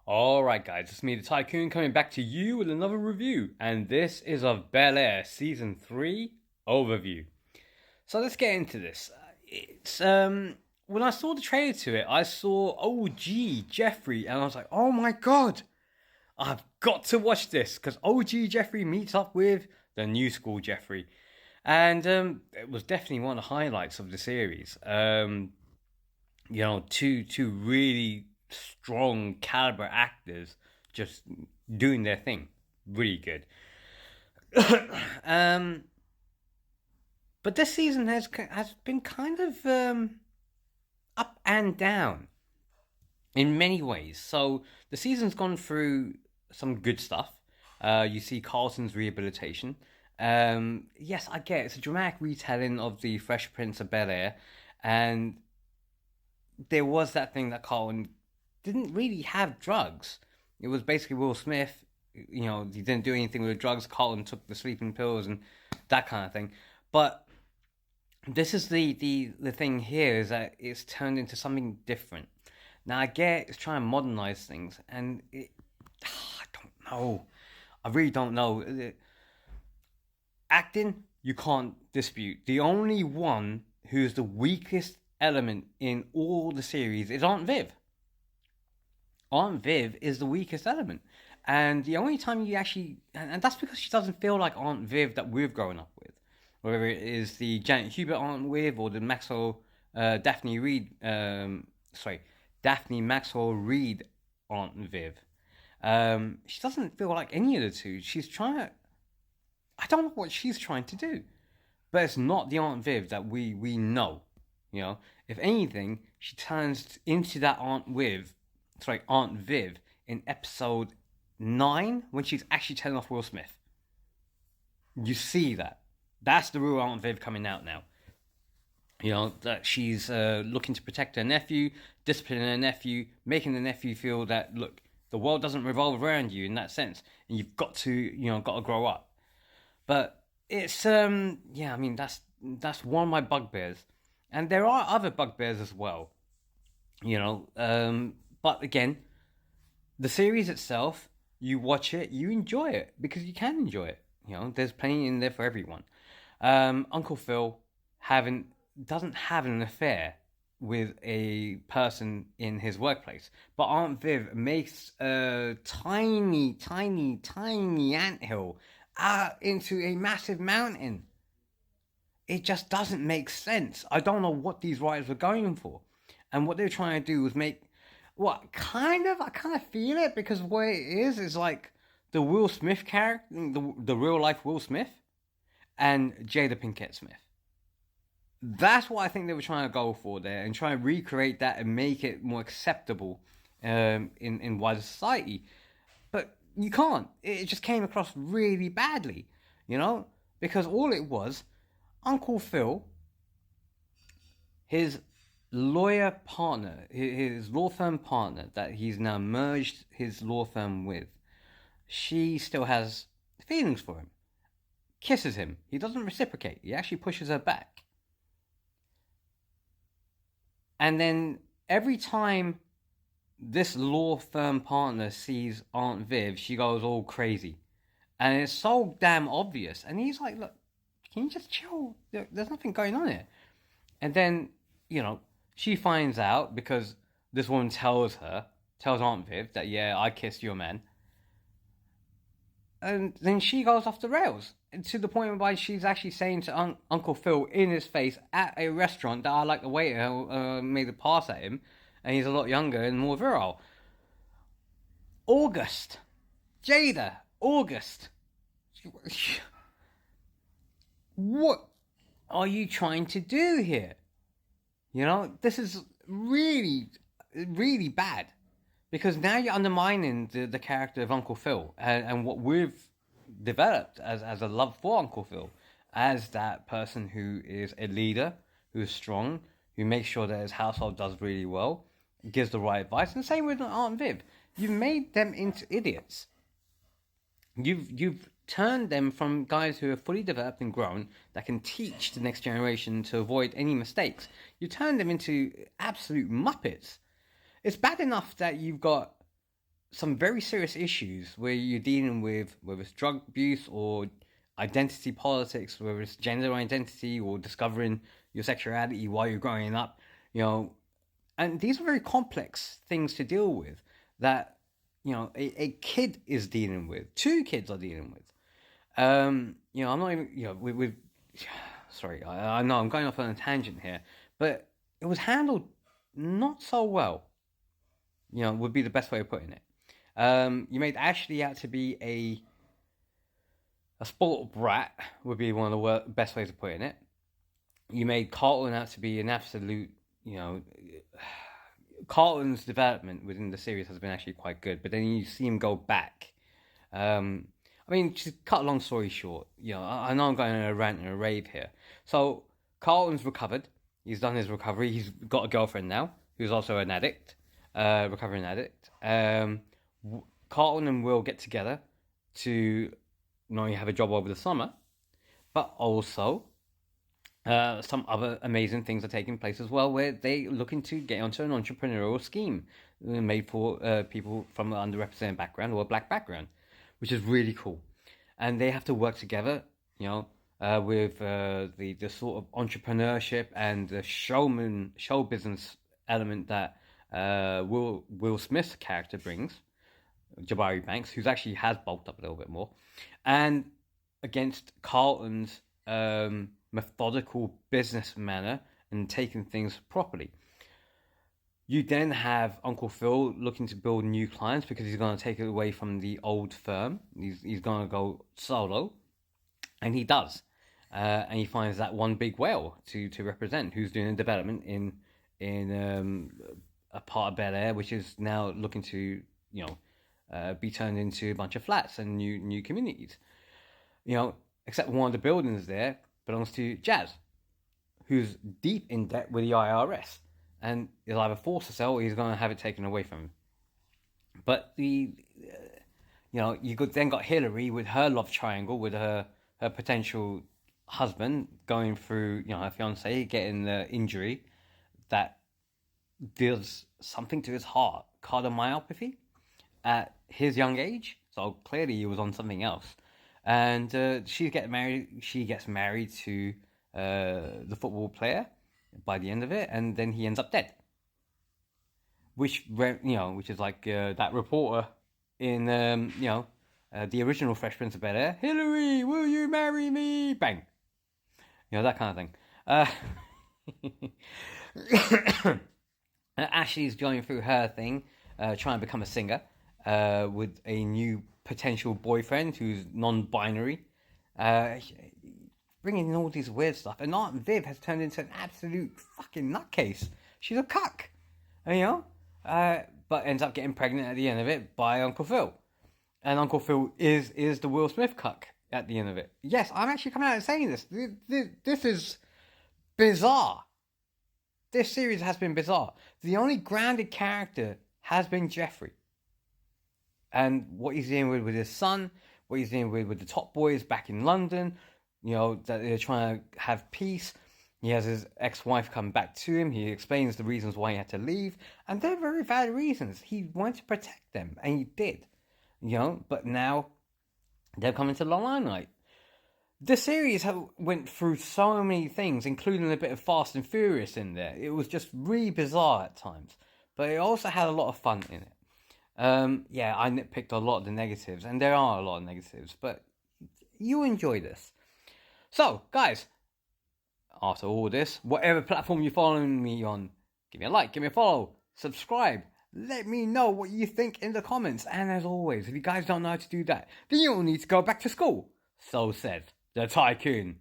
Alright guys, it's me the Tycoon coming back to you with another review, and this is of Bel-Air Season 3 Overview. So let's get into this. It's when I saw the trailer to it, I saw OG Jeffrey and I was like, oh my god, I've got to watch this because OG Jeffrey meets up with the new school Jeffrey. And it was definitely one of the highlights of the series. Two really strong caliber actors just doing their thing, really good. um, but this season has been kind of up and down in many ways. So the season's gone through some good stuff. You see Carlton's rehabilitation. Yes, I get it. It's a dramatic retelling of the Fresh Prince of Bel-Air, and there was that thing that Carlton didn't really have drugs. It was basically Will Smith. You know, he didn't do anything with the drugs. Carlton took the sleeping pills and that kind of thing. But this is the thing here, is that it's turned into something different. Now I get it's trying to modernize things, and I don't know. I really don't know. Acting, you can't dispute. The only one who's the weakest element in all the series is Aunt Viv. Aunt Viv is the weakest element. And the only time you actually, and that's because she doesn't feel like Aunt Viv that we've grown up with. Whether it is the Janet Hubert Aunt Viv or the Daphne Maxwell Reid Aunt Viv. She doesn't feel like any of the two. She's trying to, I don't know what she's trying to do. But it's not the Aunt Viv that we know. You know, if anything, she turns into that Aunt Viv in episode 9 when she's actually telling off Will Smith. You see that. That's the real Aunt Viv coming out now. You know, that she's looking to protect her nephew, disciplining her nephew, making the nephew feel that, look, the world doesn't revolve around you in that sense, and you've got to grow up. But it's, that's one of my bugbears. And there are other bugbears as well. But again, the series itself, you watch it, you enjoy it, because you can enjoy it. You know, there's plenty in there for everyone. Uncle Phil doesn't have an affair with a person in his workplace, but Aunt Viv makes a tiny, tiny, tiny anthill out into a massive mountain. It just doesn't make sense. I don't know what these writers were going for. And what they're trying to do was make, I kind of feel it, because what it is like the Will Smith character, the real life Will Smith, and Jada Pinkett Smith. That's what I think they were trying to go for there, and try and recreate that and make it more acceptable in wider society. But you can't. It just came across really badly, because all it was, Uncle Phil, his lawyer partner, his law firm partner that he's now merged his law firm with, she still has feelings for him. Kisses him. He doesn't reciprocate. He actually pushes her back. And then every time this law firm partner sees Aunt Viv, she goes all crazy. And it's so damn obvious. And he's like, look, can you just chill? There's nothing going on here. And then, she finds out because this woman tells Aunt Viv that, yeah, I kissed your man. And then she goes off the rails to the point where she's actually saying to Uncle Phil in his face at a restaurant that I like the waiter made a pass at him, and he's a lot younger and more virile. August. What are you trying to do here? This is really, really bad. Because now you're undermining the character of Uncle Phil and what we've developed as a love for Uncle Phil. As that person who is a leader, who's strong, who makes sure that his household does really well, gives the right advice. And same with Aunt Viv. You've made them into idiots. You've turned them from guys who are fully developed and grown that can teach the next generation to avoid any mistakes. You turn them into absolute muppets. It's bad enough that you've got some very serious issues where you're dealing with whether it's drug abuse or identity politics, whether it's gender identity or discovering your sexuality while you're growing up, you know, and these are very complex things to deal with that, a kid is dealing with, two kids are dealing with. I'm not even, with sorry, I know I'm going off on a tangent here, but it was handled not so well, would be the best way of putting it. You made Ashley out to be a spoiled brat, would be one of the best ways of putting it. You made Carlton out to be an absolute, Carlton's development within the series has been actually quite good, but then you see him go back. To cut a long story short, I know I'm going on a rant and a rave here. So Carlton's recovered. He's done his recovery. He's got a girlfriend now, who's also an addict, recovering addict. Carlton and Will get together to not only have a job over the summer, but also some other amazing things are taking place as well, where they're looking to get onto an entrepreneurial scheme made for people from an underrepresented background or a black background, which is really cool. And they have to work together, with the sort of entrepreneurship and the show business element that Will Smith's character brings, Jabari Banks, who's actually has bulked up a little bit more, and against Carlton's methodical business manner and taking things properly. You then have Uncle Phil looking to build new clients because he's going to take it away from the old firm. He's going to go solo, and he does. And he finds that one big whale to represent, who's doing a development in a part of Bel-Air, which is now looking to be turned into a bunch of flats and new communities. Except one of the buildings there belongs to Jazz, who's deep in debt with the IRS, and he'll either force to sell or he's going to have it taken away from him. But you then got Hillary with her love triangle with her potential husband going through, her fiance getting the injury that does something to his heart, cardiomyopathy, at his young age. So clearly he was on something else. And she gets married to the football player by the end of it, and then he ends up dead. Which is like that reporter in the original Fresh Prince of Bel-Air. Hillary, will you marry me? Bang. That kind of thing. Ashley's going through her thing, trying to become a singer with a new potential boyfriend who's non-binary, bringing in all these weird stuff. And Aunt Viv has turned into an absolute fucking nutcase. She's a cuck, but ends up getting pregnant at the end of it by Uncle Phil. And Uncle Phil is the Will Smith cuck at the end of it. Yes, I'm actually coming out and saying this. This is bizarre. This series has been bizarre. The only grounded character has been Jeffrey. And what he's dealing with his son, what he's dealing with the top boys back in London, that they're trying to have peace. He has his ex-wife come back to him. He explains the reasons why he had to leave. And they're very valid reasons. He wanted to protect them, and he did. But now they're coming to the limelight. The series went through so many things, including a bit of Fast and Furious in there. It was just really bizarre at times. But it also had a lot of fun in it. I nitpicked a lot of the negatives, and there are a lot of negatives, but you enjoy this. So, guys, after all this, whatever platform you're following me on, give me a like, give me a follow, subscribe. Let me know what you think in the comments. And as always, if you guys don't know how to do that, then you'll need to go back to school. So says the TYCOON.